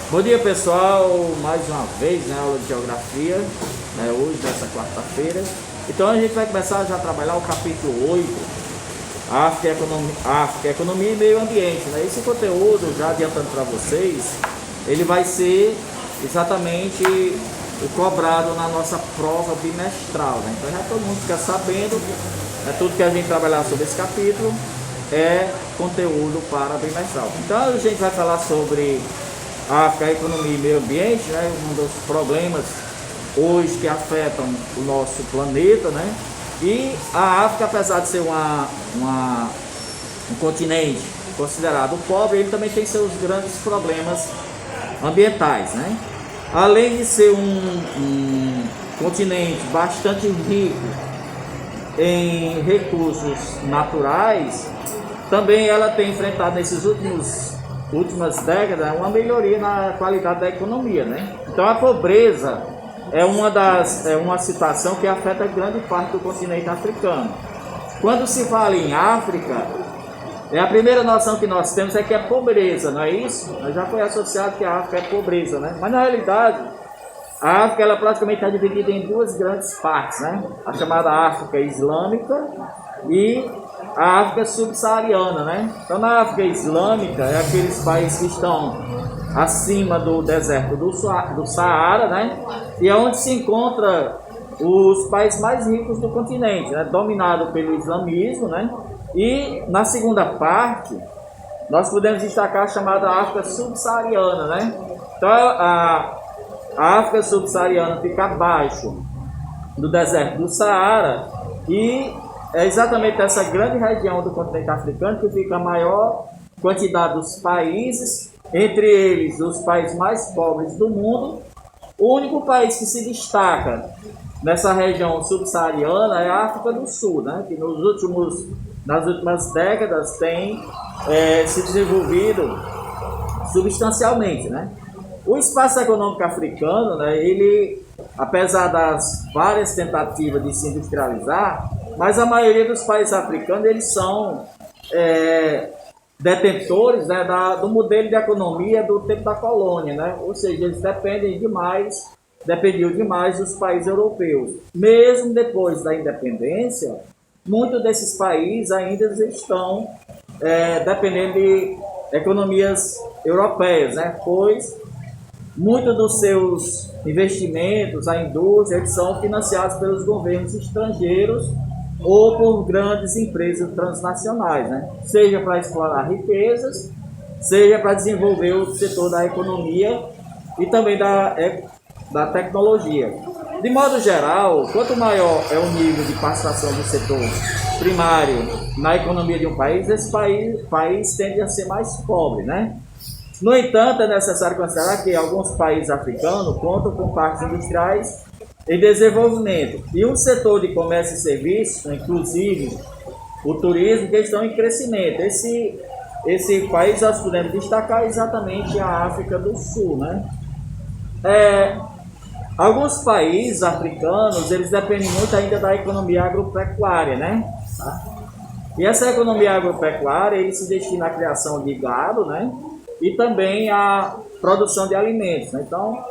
Bom dia pessoal, mais uma vez na aula de geografia, hoje nessa quarta-feira. Então a gente vai começar já a trabalhar o capítulo 8, África, Economia e Meio Ambiente. Esse conteúdo, já adiantando para vocês, ele vai ser exatamente o cobrado na nossa prova bimestral. Então já todo mundo fica sabendo, tudo que a gente trabalhar sobre esse capítulo é conteúdo para bimestral. Então a gente vai falar sobre África, Economia e Meio Ambiente, um dos problemas hoje que afetam o nosso planeta, E a África, apesar de ser um continente considerado pobre, ele também tem seus grandes problemas ambientais, Além de ser um continente bastante rico em recursos naturais, também ela tem enfrentado nesses últimas décadas uma melhoria na qualidade da economia, Então a pobreza é uma situação que afeta grande parte do continente africano. Quando se fala em África, a primeira noção que nós temos é que é pobreza, não é isso? Já foi associado que a África é pobreza, Mas na realidade, a África ela praticamente está dividida em duas grandes partes, A chamada África Islâmica e a África subsaariana, Então na África Islâmica é aqueles países que estão acima do deserto do Saara, E é onde se encontra os países mais ricos do continente, dominado pelo islamismo, E na segunda parte nós podemos destacar a chamada África subsaariana, Então a África subsaariana fica abaixo do deserto do Saara e é exatamente essa grande região do continente africano que fica a maior quantidade dos países, entre eles os países mais pobres do mundo. O único país que se destaca nessa região subsaariana é a África do Sul, que nas últimas décadas tem se desenvolvido substancialmente, O espaço econômico africano, ele, apesar das várias tentativas de se industrializar, mas a maioria dos países africanos eles são detentores do modelo de economia do tempo da colônia, Ou seja, eles dependiam demais dos países europeus. Mesmo depois da independência, muitos desses países ainda estão dependendo de economias europeias, Pois muitos dos seus investimentos, a indústria, eles são financiados pelos governos estrangeiros ou por grandes empresas transnacionais, Seja para explorar riquezas, seja para desenvolver o setor da economia e também da tecnologia. De modo geral, quanto maior é o nível de participação do setor primário na economia de um país, esse país tende a ser mais pobre, No entanto, é necessário considerar que alguns países africanos contam com parques industriais em desenvolvimento e um setor de comércio e serviços, inclusive o turismo, que estão em crescimento. Esse país nós podemos destacar exatamente a África do Sul, Alguns países africanos, eles dependem muito ainda da economia agropecuária, E essa economia agropecuária, ele se destina à criação de gado, E também à produção de alimentos, Então,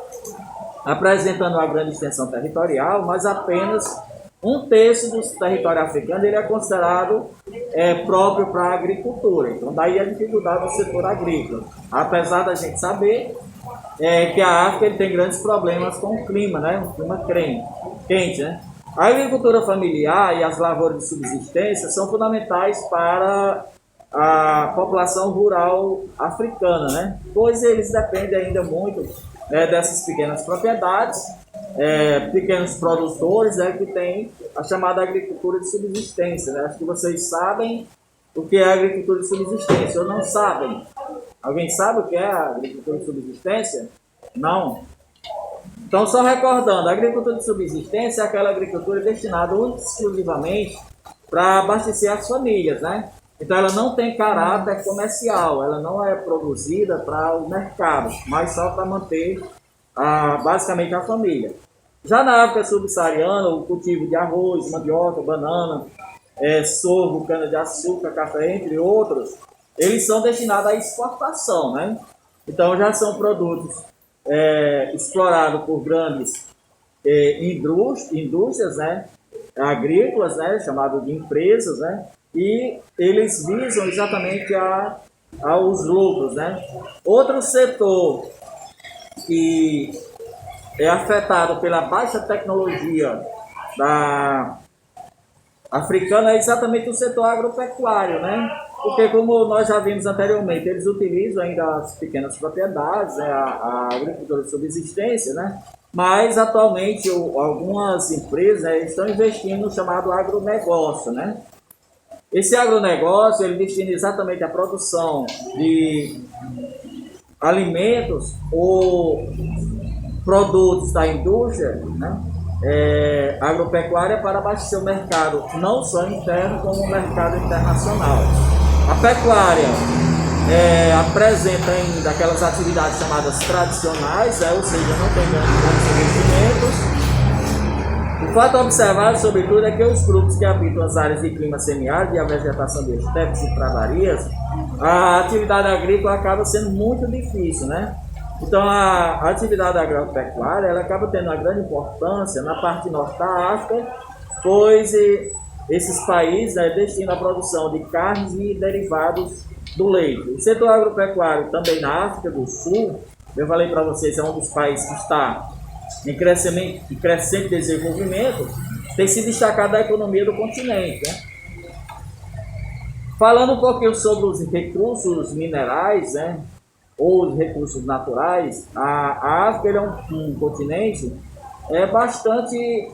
apresentando uma grande extensão territorial, mas apenas 1/3 do território africano ele é considerado próprio para a agricultura. Então, daí a dificuldade do setor agrícola. Apesar da gente saber que a África ele tem grandes problemas com o clima, um clima quente, A agricultura familiar e as lavouras de subsistência são fundamentais para a população rural africana, Pois eles dependem ainda muito dessas pequenas propriedades, pequenos produtores, que tem a chamada agricultura de subsistência, Acho que vocês sabem o que é a agricultura de subsistência, ou não sabem? Alguém sabe o que é a agricultura de subsistência? Não? Então, só recordando, a agricultura de subsistência é aquela agricultura destinada exclusivamente para abastecer as famílias, Então, ela não tem caráter comercial, ela não é produzida para o mercado, mas só para manter basicamente a família. Já na África subsaariana, o cultivo de arroz, mandioca, banana, sorgo, cana-de-açúcar, café, entre outros, eles são destinados à exportação, Então já são produtos explorados por grandes indústrias, né, agrícolas, né, chamado de empresas, né, e eles visam exatamente aos lucros, né. Outro setor que é afetado pela baixa tecnologia africana é exatamente o setor agropecuário, né? Porque, como nós já vimos anteriormente, eles utilizam ainda as pequenas propriedades, né? a agricultura de subsistência, né? Mas, atualmente, algumas empresas, né, estão investindo no chamado agronegócio, né? Esse agronegócio, ele destina exatamente a produção de alimentos ou produtos da indústria, né, agropecuária para abastecer o mercado, não só interno, como o mercado internacional. A pecuária apresenta ainda aquelas atividades chamadas tradicionais, ou seja, não tem grandes investimentos. O fato observado, sobretudo, é que os grupos que habitam as áreas de clima semiárido e a vegetação de estepes e pradarias, a atividade agrícola acaba sendo muito difícil, né? Então, a atividade agropecuária ela acaba tendo uma grande importância na parte norte da África, pois esses países destinam a produção de carnes e derivados do leite. O setor agropecuário também na África do Sul, eu falei para vocês, é um dos países que está em crescente desenvolvimento, tem se destacado da economia do continente, né? Falando um pouquinho sobre os recursos minerais, né, ou os recursos naturais, a África é um continente bastante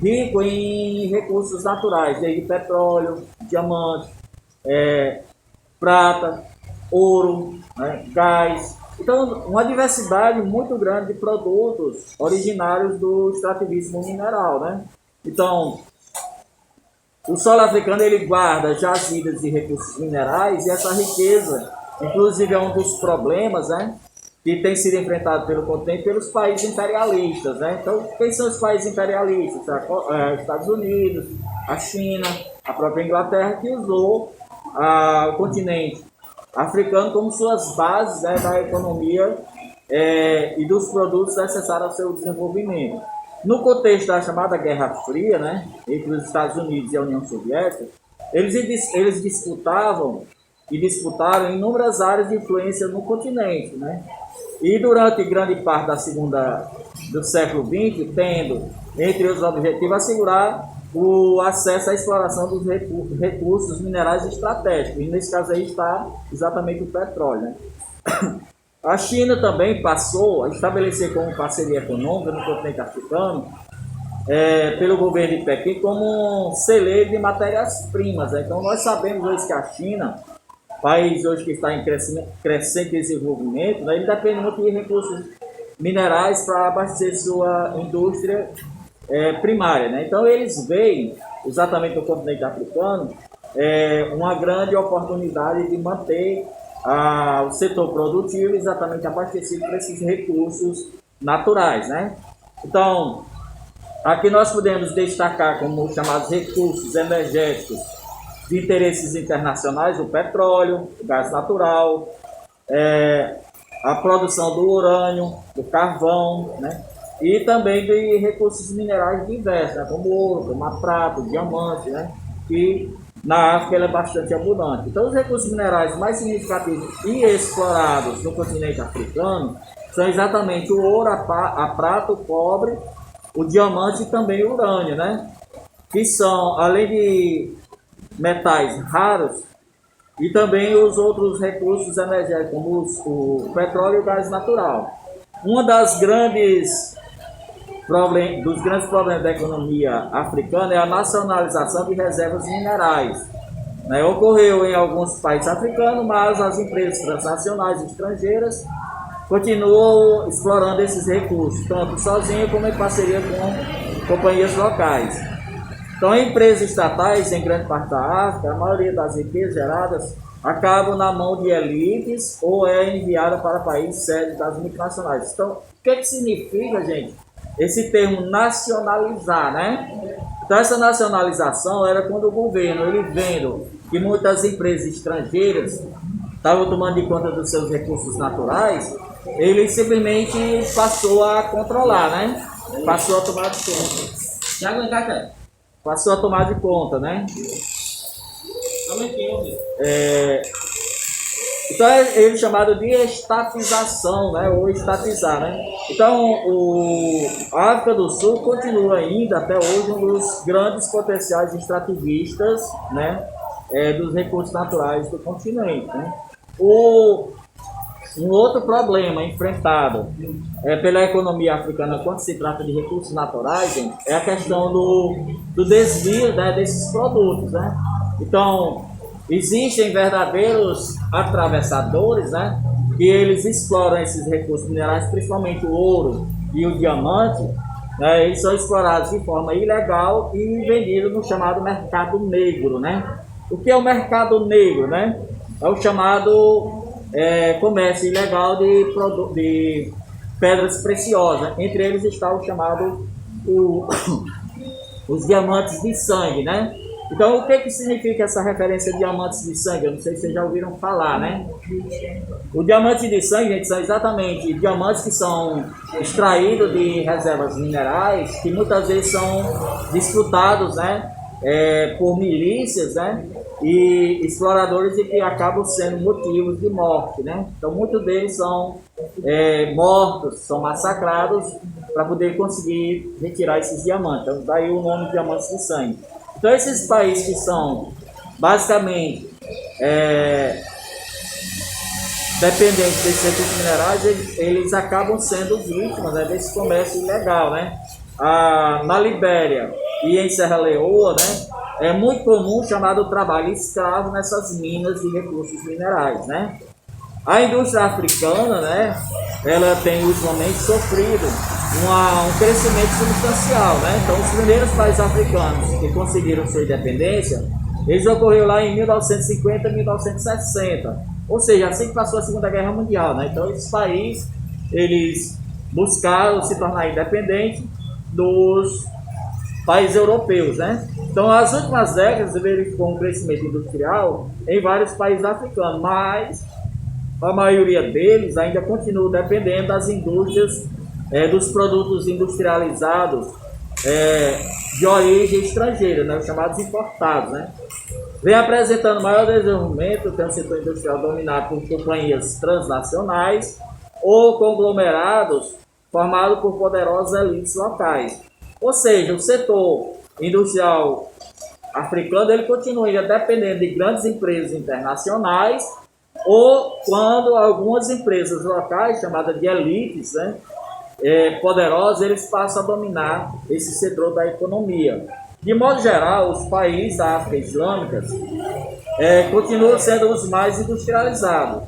rico em recursos naturais, desde petróleo, diamante, prata, ouro, né, gás. Então, uma diversidade muito grande de produtos originários do extrativismo mineral, né? Então, o solo africano ele guarda jazidas de recursos minerais e essa riqueza, inclusive, é um dos problemas, né, que tem sido enfrentado pelo continente pelos países imperialistas, né? Então, quem são os países imperialistas? Estados Unidos, a China, a própria Inglaterra, que usou o continente africano como suas bases, né, da economia e dos produtos necessários ao seu desenvolvimento. No contexto da chamada Guerra Fria, né, entre os Estados Unidos e a União Soviética, eles disputaram inúmeras áreas de influência no continente, né? E durante grande parte do século XX, tendo, entre os objetivos, assegurar o acesso à exploração dos recursos minerais estratégicos. E nesse caso aí está exatamente o petróleo, né? A China também passou a estabelecer como parceria econômica no continente africano, pelo governo de Pequim, como um celeiro de matérias-primas, né? Então nós sabemos hoje que a China, país hoje que está em crescente desenvolvimento, né, ele depende muito de recursos minerais para abastecer sua indústria primária, né? Então eles veem exatamente no continente africano uma grande oportunidade de manter o setor produtivo exatamente abastecido por esses recursos naturais, né? Então, aqui nós podemos destacar como chamados recursos energéticos de interesses internacionais o petróleo, o gás natural, a produção do urânio, do carvão, né? E também de recursos minerais diversos, né? Como ouro, como a prata, o diamante, né? Que na África ele é bastante abundante. Então, os recursos minerais mais significativos e explorados no continente africano são exatamente o ouro, a prata, o cobre, o diamante e também o urânio, né? Que são, além de metais raros, e também os outros recursos energéticos, como o petróleo e o gás natural. Uma dos grandes problemas da economia africana é a nacionalização de reservas minerais, né? Ocorreu em alguns países africanos, mas as empresas transnacionais e estrangeiras continuam explorando esses recursos, tanto sozinhas como em parceria com companhias locais. Então, empresas estatais, em grande parte da África, a maioria das riquezas geradas acabam na mão de elites ou é enviada para países sérios das multinacionais. Então, o que significa, gente, esse termo nacionalizar, né? Então, essa nacionalização era quando o governo, ele vendo que muitas empresas estrangeiras estava tomando de conta dos seus recursos naturais, ele simplesmente passou a controlar, né? Passou a tomar de conta. Já aguentar, cara? Passou a tomar de conta, né? Então é ele chamado de estatização, né? Ou estatizar, né? Então a África do Sul continua ainda até hoje um dos grandes potenciais extrativistas, né? Dos recursos naturais do continente, né? Um outro problema enfrentado pela economia africana quando se trata de recursos naturais, gente, é a questão do desvio, né, desses produtos, né? Então, existem verdadeiros atravessadores, né, que eles exploram esses recursos minerais, principalmente o ouro e o diamante, né, eles são explorados de forma ilegal e vendidos no chamado mercado negro, né? O que é o mercado negro, né? É o chamado comércio ilegal de pedras preciosas. Entre eles está o chamado os diamantes de sangue, né? Então, o que significa essa referência diamantes de sangue? Eu não sei se vocês já ouviram falar, né? O diamante de sangue, gente, são exatamente diamantes que são extraídos de reservas minerais, que muitas vezes são disputados, né? Por milícias, né? E exploradores e que acabam sendo motivos de morte, né? Então, muitos deles são mortos, são massacrados para poder conseguir retirar esses diamantes. Então, daí o nome de diamantes de sangue. Então, esses países que são basicamente dependentes desses recursos minerais, eles acabam sendo vítimas, né, desse comércio ilegal, né? Na Libéria e em Serra Leoa, né, é muito comum o chamado trabalho escravo nessas minas de recursos minerais, né? A indústria africana, né, ela tem ultimamente sofrido um crescimento substancial, né? Então, os primeiros países africanos que conseguiram sua independência, eles ocorreram lá em 1950 e 1960, ou seja, assim que passou a Segunda Guerra Mundial, né? Então, esses países, eles buscaram se tornar independentes dos países europeus, né? Então, as últimas décadas verificou um crescimento industrial em vários países africanos, mas a maioria deles ainda continua dependendo das indústrias, dos produtos industrializados de origem estrangeira, né? Os chamados importados, né? Vem apresentando maior desenvolvimento, tem um setor industrial dominado por companhias transnacionais ou conglomerados formados por poderosas elites locais. Ou seja, o setor industrial africano ele continua ainda dependendo de grandes empresas internacionais ou quando algumas empresas locais, chamadas de elites, né, poderosas, eles passam a dominar esse setor da economia. De modo geral, os países da África Islâmica continuam sendo os mais industrializados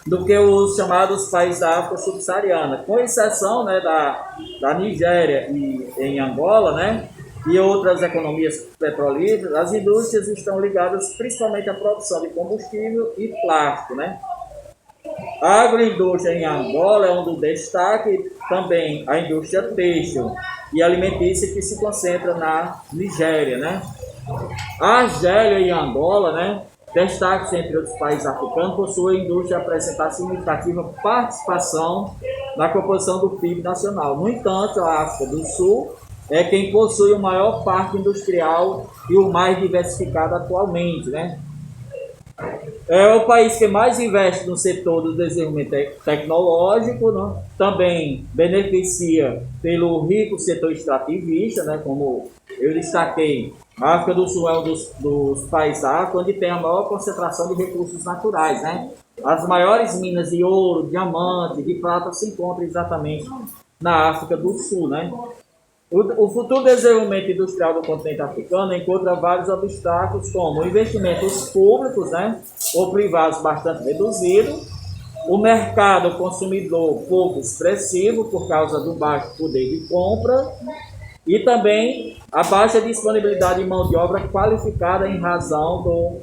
do que os chamados países da África subsaariana, com exceção, né, da Nigéria e em Angola, né, e outras economias petrolíferas. As indústrias estão ligadas principalmente à produção de combustível e plástico, né. A agroindústria em Angola é um dos destaques, também a indústria têxtil e alimentícia que se concentra na Nigéria, né. A Argélia e Angola, né, destaque entre outros países africanos, possui a indústria apresentar significativa participação na composição do PIB nacional. No entanto, a África do Sul é quem possui o maior parque industrial e o mais diversificado atualmente, né? É o país que mais investe no setor do desenvolvimento tecnológico, né? Também beneficia pelo rico setor extrativista, né? Como eu destaquei, a África do Sul é um dos países da África onde tem a maior concentração de recursos naturais, né? As maiores minas de ouro, diamante, de prata se encontram exatamente na África do Sul, né? O futuro desenvolvimento industrial do continente africano encontra vários obstáculos, como investimentos públicos, né, ou privados bastante reduzidos, o mercado consumidor pouco expressivo por causa do baixo poder de compra e também a baixa disponibilidade de mão de obra qualificada em razão do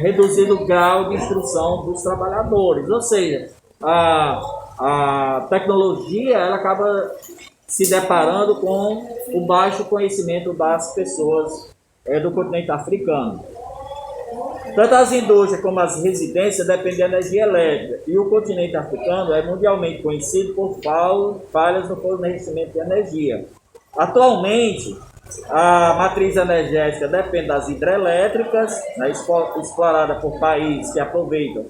reduzido grau de instrução dos trabalhadores. Ou seja, a tecnologia ela acaba se deparando com o baixo conhecimento das pessoas do continente africano. Tanto as indústrias como as residências dependem da energia elétrica, e o continente africano é mundialmente conhecido por falhas no fornecimento de energia. Atualmente, a matriz energética depende das hidrelétricas, né, explorada por países que aproveitam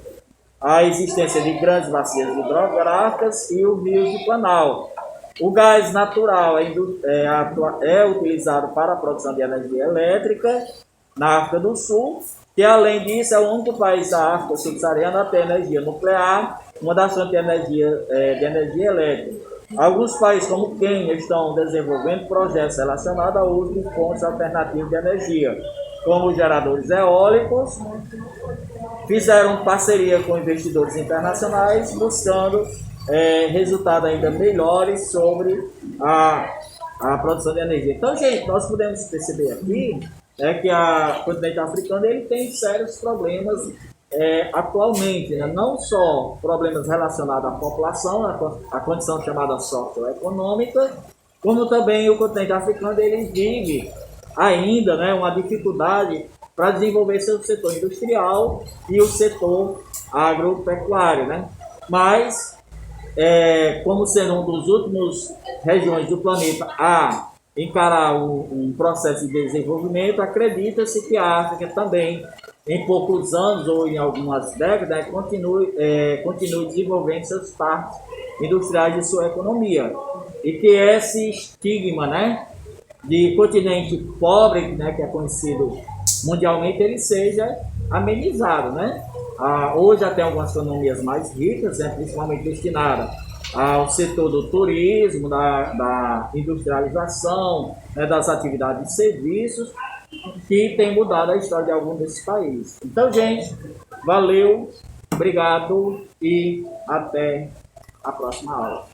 a existência de grandes bacias hidrográficas e os rios de Planalto. O gás natural é utilizado para a produção de energia elétrica na África do Sul, que além disso é o único país da África subsaariana a ter energia nuclear, uma das fontes de energia elétrica. Alguns países, como o Quênia, estão desenvolvendo projetos relacionados ao uso de fontes alternativas de energia, como geradores eólicos. Fizeram parceria com investidores internacionais, buscando resultados ainda melhores sobre a produção de energia. Então, gente, nós podemos perceber aqui que o continente africano ele tem sérios problemas atualmente, né? Não só problemas relacionados à população, a condição chamada socioeconômica, como também o continente africano ele vive ainda, né, uma dificuldade para desenvolver seu setor industrial e o setor agropecuário, né? Mas, como sendo um dos últimos regiões do planeta a encarar um processo de desenvolvimento, acredita-se que a África também, em poucos anos ou em algumas décadas, continue desenvolvendo seus parques industriais de sua economia. E que esse estigma, né, de continente pobre, né, que é conhecido mundialmente, ele seja amenizado, né? Hoje até algumas economias mais ricas, né, principalmente destinadas ao setor do turismo, da industrialização, né, das atividades de serviços, que tem mudado a história de alguns desses países. Então, gente, valeu, obrigado e até a próxima aula.